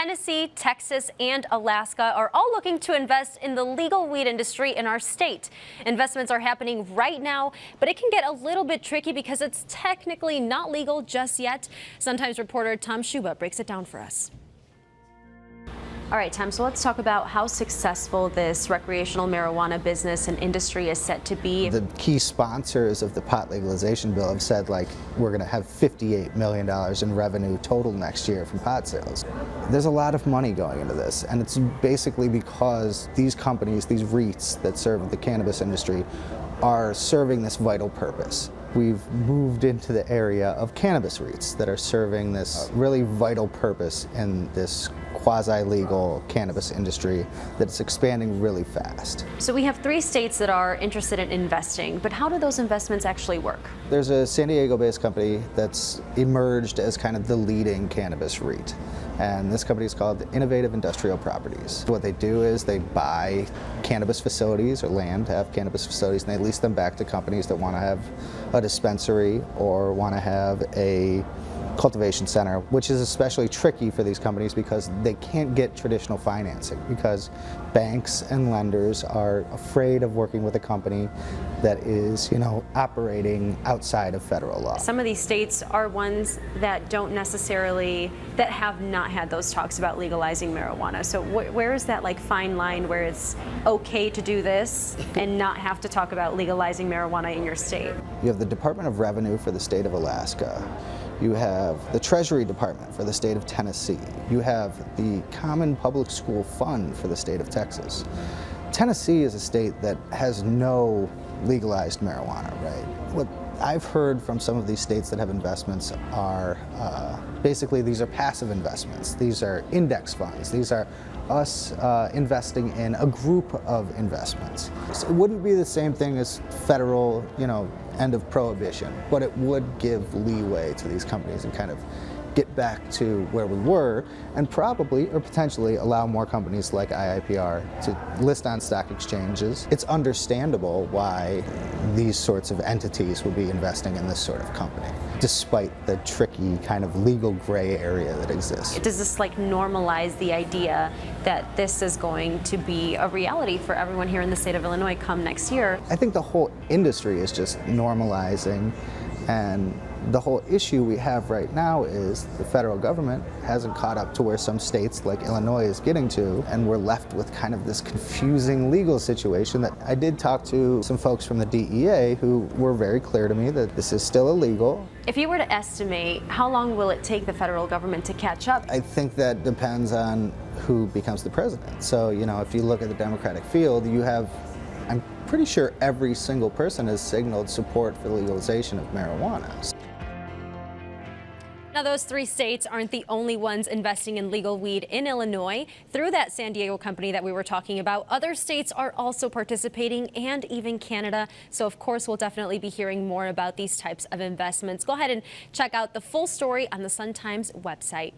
Tennessee, Texas, and Alaska are all looking to invest in the legal weed industry in our state. Investments are happening right now, but it can get a little bit tricky because it's technically not legal just yet. Sun-Times reporter Tom Schuba breaks it down for us. All right, Tom, so let's talk about how successful this recreational marijuana business and industry is set to be. The key sponsors of the pot legalization bill have said, like, we're going to have $58 million in revenue total next year from pot sales. There's a lot of money going into this, and it's basically because these companies, these REITs that serve the cannabis industry, are serving this vital purpose. We've moved into the area of cannabis REITs that are serving this really vital purpose in this quasi-legal cannabis industry that's expanding really fast. So we have 3 states that are interested in investing, but how do those investments actually work? There's a San Diego-based company that's emerged as kind of the leading cannabis REIT. And this company is called Innovative Industrial Properties. What they do is they buy cannabis facilities or land to have cannabis facilities, and they lease them back to companies that want to have a dispensary or want to have a cultivation center, which is especially tricky for these companies because they can't get traditional financing because banks and lenders are afraid of working with a company that is, operating outside of federal law. Some of these states are ones that don't necessarily, that have not had those talks about legalizing marijuana. So where is that fine line where it's okay to do this and not have to talk about legalizing marijuana in your state? You have the Department of Revenue for the state of Alaska. You have the Treasury Department for the state of Tennessee. You have the Common Public School Fund for the state of Texas. Tennessee is a state that has no legalized marijuana, right? What I've heard from some of these states that have investments are basically these are passive investments. These are index funds. These are us investing in a group of investments. So it wouldn't be the same thing as federal, end of prohibition, but it would give leeway to these companies and kind of get back to where we were and probably or potentially allow more companies like IIPR to list on stock exchanges. It's understandable why these sorts of entities would be investing in this sort of company, despite the tricky kind of legal gray area that exists. Does this normalize the idea that this is going to be a reality for everyone here in the state of Illinois come next year? I think the whole industry is just normalizing, and the whole issue we have right now is the federal government hasn't caught up to where some states like Illinois is getting to, and we're left with kind of this confusing legal situation that I did talk to some folks from the DEA who were very clear to me that this is still illegal. If you were to estimate, how long will it take the federal government to catch up? I think that depends on who becomes the president. So, if you look at the Democratic field, you have, I'm pretty sure every single person has signaled support for the legalization of marijuana. Now, those 3 states aren't the only ones investing in legal weed in Illinois. Through that San Diego company that we were talking about, other states are also participating, and even Canada. So, of course, we'll definitely be hearing more about these types of investments. Go ahead and check out the full story on the Sun-Times website.